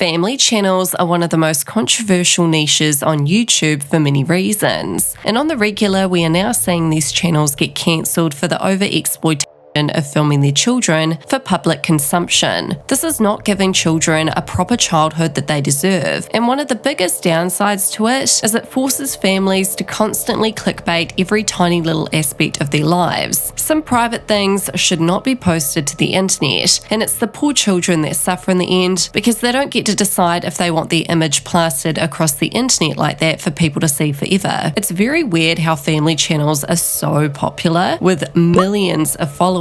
Family channels are one of the most controversial niches on YouTube for many reasons, and on the regular we are now seeing these channels get cancelled for the over-exploitation of filming their children for public consumption. This is not giving children a proper childhood that they deserve, and one of the biggest downsides to it is it forces families to constantly clickbait every tiny little aspect of their lives. Some private things should not be posted to the internet, and it's the poor children that suffer in the end because they don't get to decide if they want their image plastered across the internet like that for people to see forever. It's very weird how family channels are so popular with millions of followers,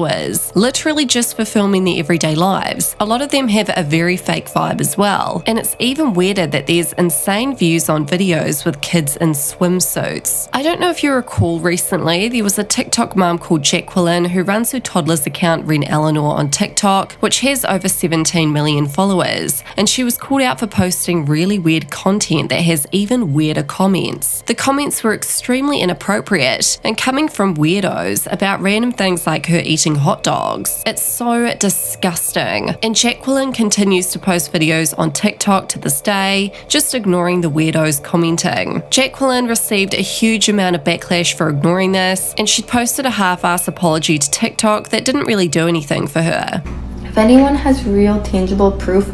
literally just for filming their everyday lives. A lot of them have a very fake vibe as well, and it's even weirder that there's insane views on videos with kids in swimsuits. I don't know if you recall recently, there was a TikTok mum called Jacqueline who runs her toddler's account Ren Eleanor on TikTok, which has over 17 million followers, and she was called out for posting really weird content that has even weirder comments. The comments were extremely inappropriate and coming from weirdos about random things like her eating hot dogs. It's so disgusting. And Jacqueline continues to post videos on TikTok to this day, just ignoring the weirdos commenting. Jacqueline received a huge amount of backlash for ignoring this, and she posted a half-ass apology to TikTok that didn't really do anything for her. If anyone has real tangible proof,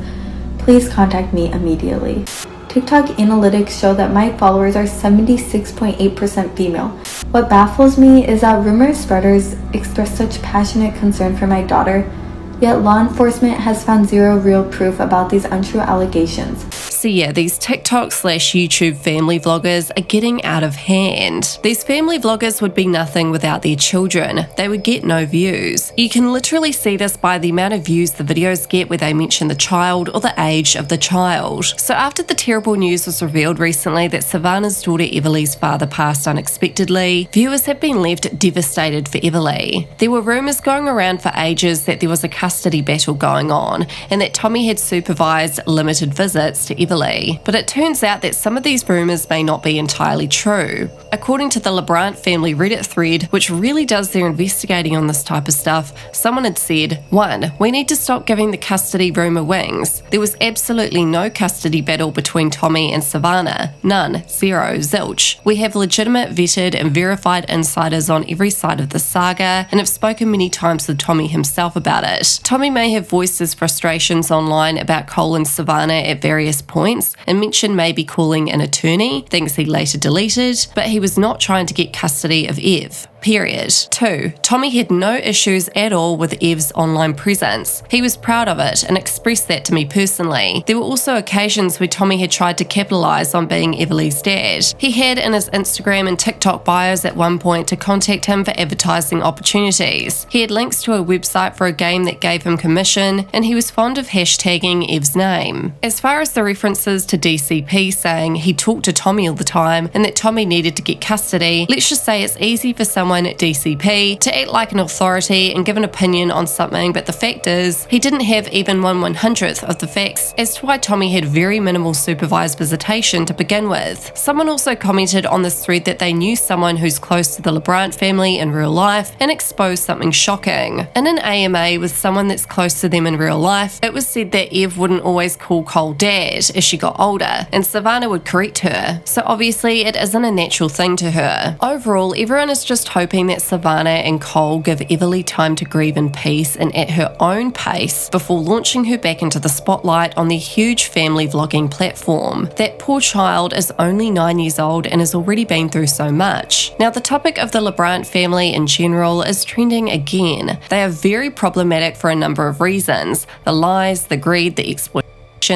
please contact me immediately. TikTok analytics show that my followers are 76.8% female. What baffles me is that rumor spreaders express such passionate concern for my daughter, yet law enforcement has found zero real proof about these untrue allegations. So yeah, these TikTok/YouTube family vloggers are getting out of hand. These family vloggers would be nothing without their children. They would get no views. You can literally see this by the amount of views the videos get where they mention the child or the age of the child. So after the terrible news was revealed recently that Savannah's daughter Everleigh's father passed unexpectedly, viewers have been left devastated for Everleigh. There were rumours going around for ages that there was a custody battle going on and that Tommy had supervised limited visits to Everleigh. But it turns out that some of these rumours may not be entirely true. According to the LaBrant family Reddit thread, which really does their investigating on this type of stuff, someone had said, 1. We need to stop giving the custody rumour wings. There was absolutely no custody battle between Tommy and Savannah. None. Zero. Zilch. We have legitimate, vetted and verified insiders on every side of the saga and have spoken many times with Tommy himself about it. Tommy may have voiced his frustrations online about Cole and Savannah at various points and mentioned maybe calling an attorney, things he later deleted, but he was not trying to get custody of Ev. Period. 2. Tommy had no issues at all with Ev's online presence. He was proud of it and expressed that to me personally. There were also occasions where Tommy had tried to capitalise on being Everleigh's dad. He had in his Instagram and TikTok bios at one point to contact him for advertising opportunities. He had links to a website for a game that gave him commission, and he was fond of hashtagging Ev's name. As far as the references to DCP saying he talked to Tommy all the time and that Tommy needed to get custody, let's just say it's easy for someone at DCP to act like an authority and give an opinion on something, but the fact is he didn't have even 1/100th of the facts as to why Tommy had very minimal supervised visitation to begin with. Someone also commented on this thread that they knew someone who's close to the LaBrant family in real life and exposed something shocking. In an AMA with someone that's close to them in real life, it was said that Ev wouldn't always call Cole dad as she got older, and Savannah would correct her, so obviously it isn't a natural thing to her. Overall, everyone is just hoping that Savannah and Cole give Everleigh time to grieve in peace and at her own pace before launching her back into the spotlight on their huge family vlogging platform. That poor child is only 9 years old and has already been through so much. Now, the topic of the LaBrant family in general is trending again. They are very problematic for a number of reasons: the lies, the greed, the exploitation,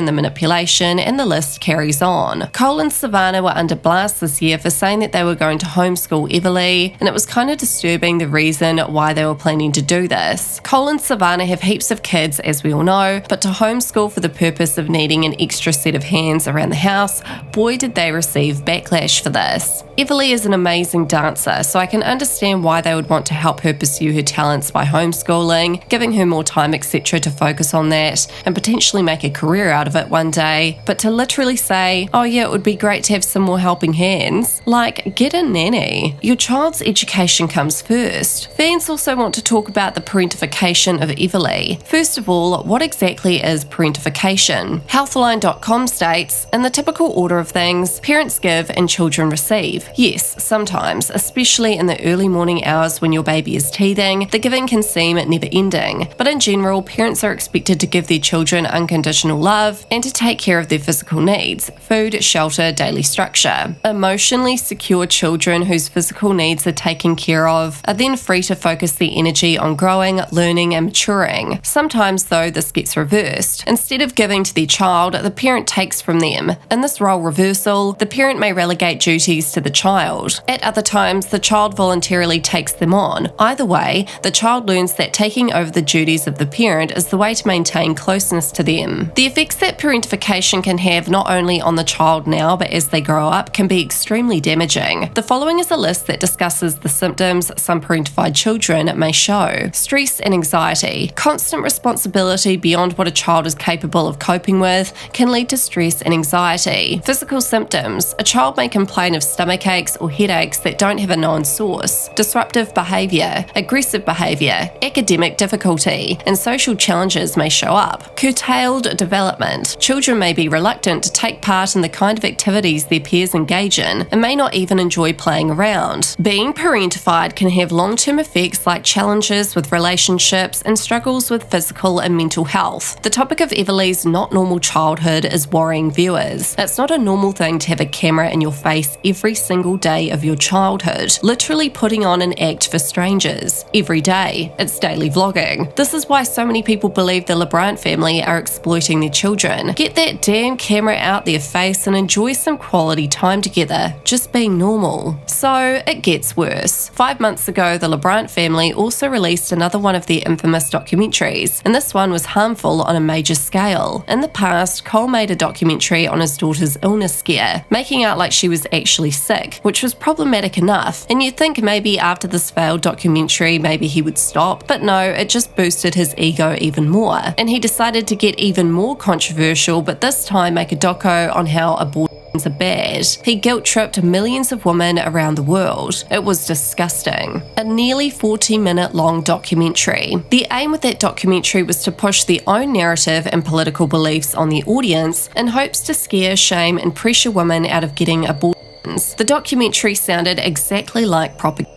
the manipulation, and the list carries on. Cole and Savannah were under blast this year for saying that they were going to homeschool Everleigh, and it was kind of disturbing the reason why they were planning to do this. Cole and Savannah have heaps of kids, as we all know, but to homeschool for the purpose of needing an extra set of hands around the house, boy did they receive backlash for this. Everleigh is an amazing dancer, so I can understand why they would want to help her pursue her talents by homeschooling, giving her more time etc. to focus on that, and potentially make a career out of it one day, but to literally say, oh yeah, it would be great to have some more helping hands, like get a nanny. Your child's education comes first. Fans also want to talk about the parentification of everleigh. First of all, what exactly is parentification? Healthline.com states, in the typical order of things, parents give and children receive. Yes, sometimes, especially in the early morning hours when your baby is teething, the giving can seem never-ending. But in general, parents are expected to give their children unconditional love and to take care of their physical needs, food, shelter, daily structure. Emotionally secure children whose physical needs are taken care of are then free to focus their energy on growing, learning, and maturing. Sometimes, though, this gets reversed. Instead of giving to their child, the parent takes from them. In this role reversal, the parent may relegate duties to the child. At other times, the child voluntarily takes them on. Either way, the child learns that taking over the duties of the parent is the way to maintain closeness to them. The effects that parentification can have not only on the child now but as they grow up can be extremely damaging. The following is a list that discusses the symptoms some parentified children may show. Stress and anxiety. Constant responsibility beyond what a child is capable of coping with can lead to stress and anxiety. Physical symptoms. A child may complain of stomach aches or headaches that don't have a known source. Disruptive behaviour, aggressive behaviour, academic difficulty, and social challenges may show up. Curtailed development. Children may be reluctant to take part in the kind of activities their peers engage in and may not even enjoy playing around. Being parentified can have long-term effects like challenges with relationships and struggles with physical and mental health. The topic of everleigh's not normal childhood is worrying viewers. It's not a normal thing to have a camera in your face every single day of your childhood, literally putting on an act for strangers. Every day. It's daily vlogging. This is why so many people believe the LaBrant family are exploiting their children. Get that damn camera out their face and enjoy some quality time together, just being normal. So, it gets worse. 5 months ago, the LaBrant family also released another one of their infamous documentaries, and this one was harmful on a major scale. In the past, Cole made a documentary on his daughter's illness scare, making out like she was actually sick, which was problematic enough, and you'd think maybe after this failed documentary, maybe he would stop, but no, it just boosted his ego even more, and he decided to get even more controversial, but this time make a doco on how abortions are bad. He guilt-tripped millions of women around the world. It was disgusting. A nearly 40-minute long documentary. The aim with that documentary was to push their own narrative and political beliefs on the audience in hopes to scare, shame, and pressure women out of getting abortions. The documentary sounded exactly like propaganda.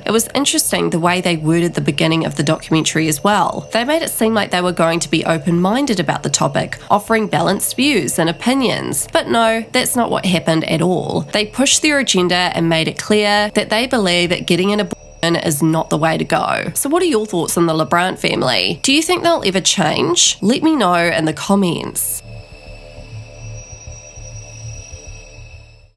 It was interesting the way they worded the beginning of the documentary as well. They made it seem like they were going to be open-minded about the topic, offering balanced views and opinions. But no, that's not what happened at all. They pushed their agenda and made it clear that they believe that getting an abortion is not the way to go. So what are your thoughts on the LaBrant family? Do you think they'll ever change? Let me know in the comments.